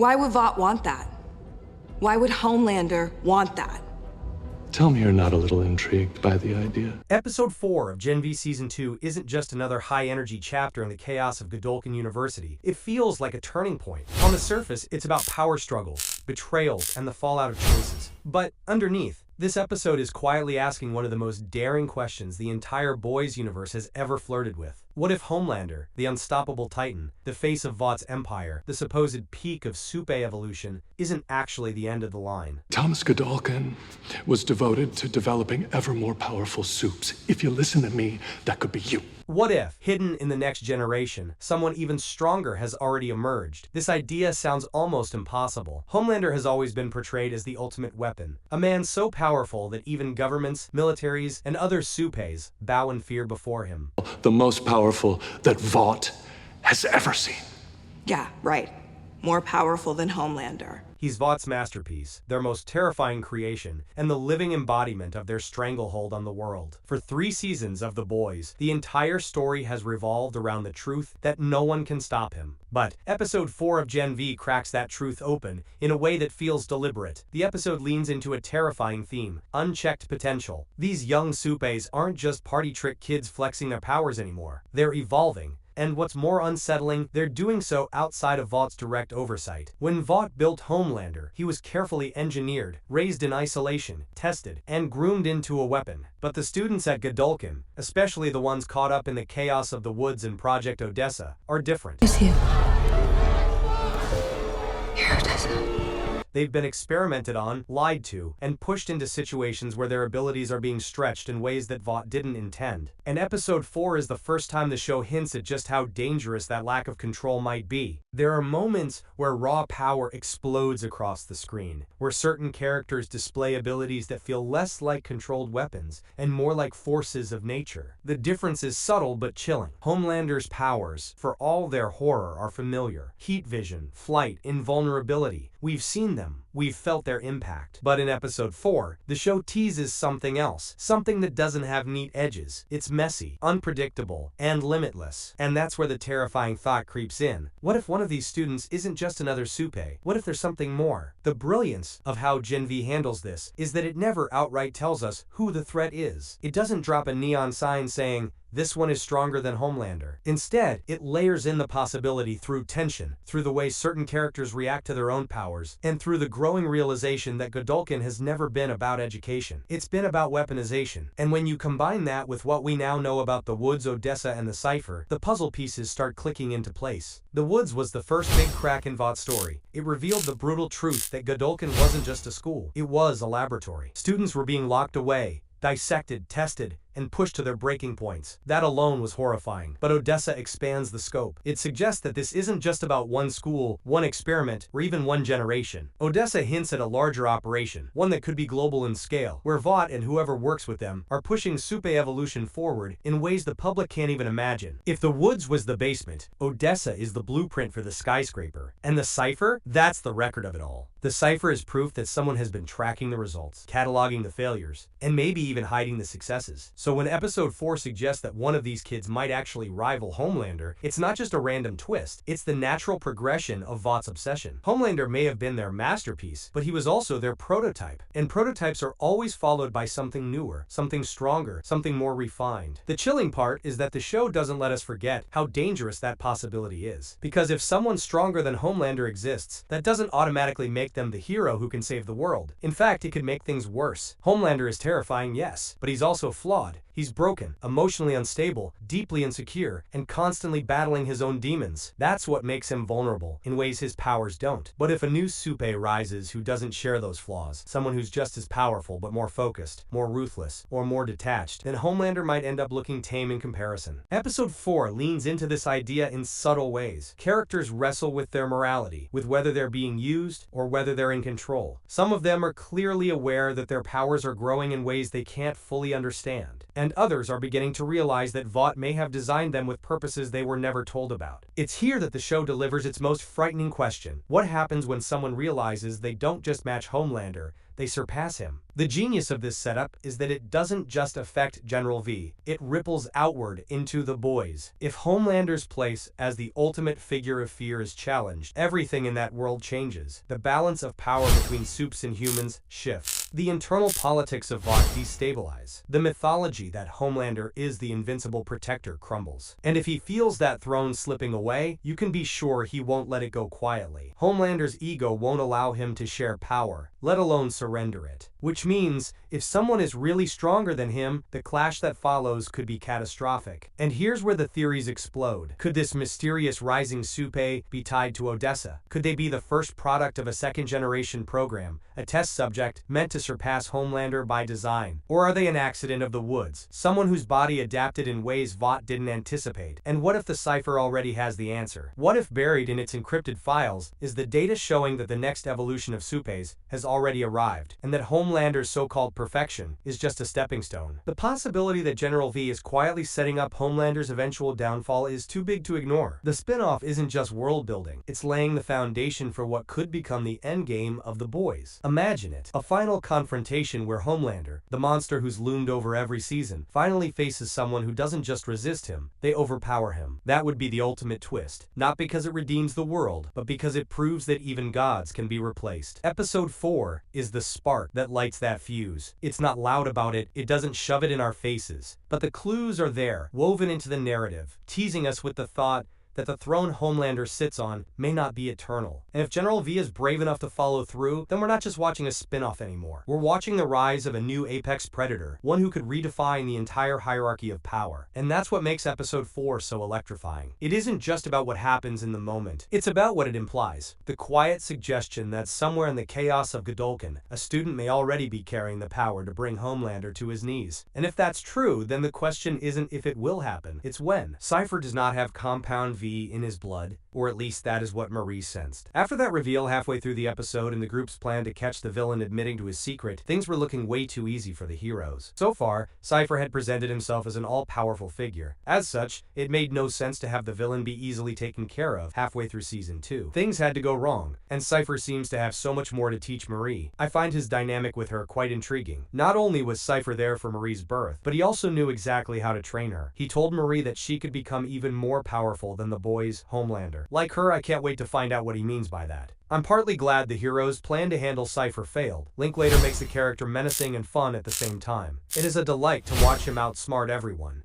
Why would Vought want that? Why would Homelander want that? Tell me you're not a little intrigued by the idea. Episode 4 of Gen V Season 2 isn't just another high-energy chapter in the chaos of Godolkin University. It feels like a turning point. On the surface, it's about power struggles, betrayals, and the fallout of choices. But underneath, this episode is quietly asking one of the most daring questions the entire boys universe has ever flirted with. What if Homelander, the unstoppable titan, the face of Vought's empire, the supposed peak of Supe evolution, isn't actually the end of the line? Thomas Godolkin was devoted to developing ever more powerful Supes. If you listen to me, that could be you. What if, hidden in the next generation, someone even stronger has already emerged? This idea sounds almost impossible. Homelander has always been portrayed as the ultimate weapon, a man so powerful that even governments, militaries, and other Supes bow in fear before him. The most powerful that Vought has ever seen. Yeah, right. More powerful than Homelander. He's Vought's masterpiece, their most terrifying creation, and the living embodiment of their stranglehold on the world. For 3 seasons of The Boys, the entire story has revolved around the truth that no one can stop him. But Episode 4 of Gen V cracks that truth open in a way that feels deliberate. The episode leans into a terrifying theme: unchecked potential. These young Supes aren't just party trick kids flexing their powers anymore. They're evolving. And what's more unsettling, they're doing so outside of Vaught's direct oversight. When Vought built Homelander, he was carefully engineered, raised in isolation, tested, and groomed into a weapon. But the students at Godolkin, especially the ones caught up in the chaos of the woods and Project Odessa, are different. Who's you? You're Odessa. They've been experimented on, lied to, and pushed into situations where their abilities are being stretched in ways that Vought didn't intend. And Episode 4 is the first time the show hints at just how dangerous that lack of control might be. There are moments where raw power explodes across the screen, where certain characters display abilities that feel less like controlled weapons and more like forces of nature. The difference is subtle but chilling. Homelander's powers, for all their horror, are familiar. Heat vision, flight, invulnerability. We've seen them. We've felt their impact. But in Episode 4, the show teases something else. Something that doesn't have neat edges. It's messy, unpredictable, and limitless. And that's where the terrifying thought creeps in. What if one of these students isn't just another Supe? What if there's something more? The brilliance of how Gen V handles this is that it never outright tells us who the threat is. It doesn't drop a neon sign saying, "This one is stronger than Homelander." Instead, it layers in the possibility through tension, through the way certain characters react to their own powers, and through the growing realization that Godolkin has never been about education. It's been about weaponization. And when you combine that with what we now know about the Woods, Odessa, and the Cypher, the puzzle pieces start clicking into place. The Woods was the first big crack in Vaught's story. It revealed the brutal truth that Godolkin wasn't just a school. It was a laboratory. Students were being locked away, dissected, tested, and pushed to their breaking points. That alone was horrifying. But Odessa expands the scope. It suggests that this isn't just about one school, one experiment, or even one generation. Odessa hints at a larger operation, one that could be global in scale, where Vought and whoever works with them are pushing Supe evolution forward in ways the public can't even imagine. If the Woods was the basement, Odessa is the blueprint for the skyscraper. And the Cypher? That's the record of it all. The Cypher is proof that someone has been tracking the results, cataloging the failures, and maybe even hiding the successes. So when Episode 4 suggests that one of these kids might actually rival Homelander, it's not just a random twist, it's the natural progression of Vaught's obsession. Homelander may have been their masterpiece, but he was also their prototype. And prototypes are always followed by something newer, something stronger, something more refined. The chilling part is that the show doesn't let us forget how dangerous that possibility is. Because if someone stronger than Homelander exists, that doesn't automatically make them the hero who can save the world. In fact, it could make things worse. Homelander is terrifying, yes, but he's also flawed. He's broken, emotionally unstable, deeply insecure, and constantly battling his own demons. That's what makes him vulnerable, in ways his powers don't. But if a new Supe rises who doesn't share those flaws, someone who's just as powerful but more focused, more ruthless, or more detached, then Homelander might end up looking tame in comparison. Episode 4 leans into this idea in subtle ways. Characters wrestle with their morality, with whether they're being used or whether they're in control. Some of them are clearly aware that their powers are growing in ways they can't fully understand. and others are beginning to realize that Vought may have designed them with purposes they were never told about. It's here that the show delivers its most frightening question. What happens when someone realizes they don't just match Homelander, they surpass him? The genius of this setup is that it doesn't just affect General V, it ripples outward into the boys. If Homelander's place as the ultimate figure of fear is challenged, everything in that world changes. The balance of power between Supes and humans shifts. The internal politics of Vought destabilize. The mythology that Homelander is the invincible protector crumbles. And if he feels that throne slipping away, you can be sure he won't let it go quietly. Homelander's ego won't allow him to share power, let alone surrender it. Which means, if someone is really stronger than him, the clash that follows could be catastrophic. And here's where the theories explode. Could this mysterious rising Supe be tied to Odessa? Could they be the first product of a second-generation program, a test subject meant to surpass Homelander by design? Or are they an accident of the woods, someone whose body adapted in ways Vought didn't anticipate? And what if the cipher already has the answer? What if buried in its encrypted files is the data showing that the next evolution of Supes has already arrived, and that Homelander's so-called perfection is just a stepping stone? The possibility that General V is quietly setting up Homelander's eventual downfall is too big to ignore. The spin-off isn't just world-building, it's laying the foundation for what could become the endgame of the boys. Imagine it, a final confrontation where Homelander, the monster who's loomed over every season, finally faces someone who doesn't just resist him, they overpower him. That would be the ultimate twist, not because it redeems the world, but because it proves that even gods can be replaced. Episode 4 is the spark that lights that fuse. It's not loud about it, it doesn't shove it in our faces, but the clues are there, woven into the narrative, teasing us with the thought that the throne Homelander sits on may not be eternal. And if General V is brave enough to follow through, then we're not just watching a spin-off anymore. We're watching the rise of a new apex predator, one who could redefine the entire hierarchy of power. And that's what makes episode 4 so electrifying. It isn't just about what happens in the moment, it's about what it implies. The quiet suggestion that somewhere in the chaos of Godolkin, a student may already be carrying the power to bring Homelander to his knees. And if that's true, then the question isn't if it will happen, it's when. Cypher does not have compound V in his blood, or at least that is what Marie sensed. After that reveal halfway through the episode and the group's plan to catch the villain admitting to his secret, things were looking way too easy for the heroes. So far, Cypher had presented himself as an all-powerful figure. As such, it made no sense to have the villain be easily taken care of halfway through season 2. Things had to go wrong, and Cypher seems to have so much more to teach Marie. I find his dynamic with her quite intriguing. Not only was Cypher there for Marie's birth, but he also knew exactly how to train her. He told Marie that she could become even more powerful than the boys Homelander. Like her, I can't wait to find out what he means by that. I'm partly glad the hero's plan to handle Cypher failed. Linklater makes the character menacing and fun at the same time. It is a delight to watch him outsmart everyone.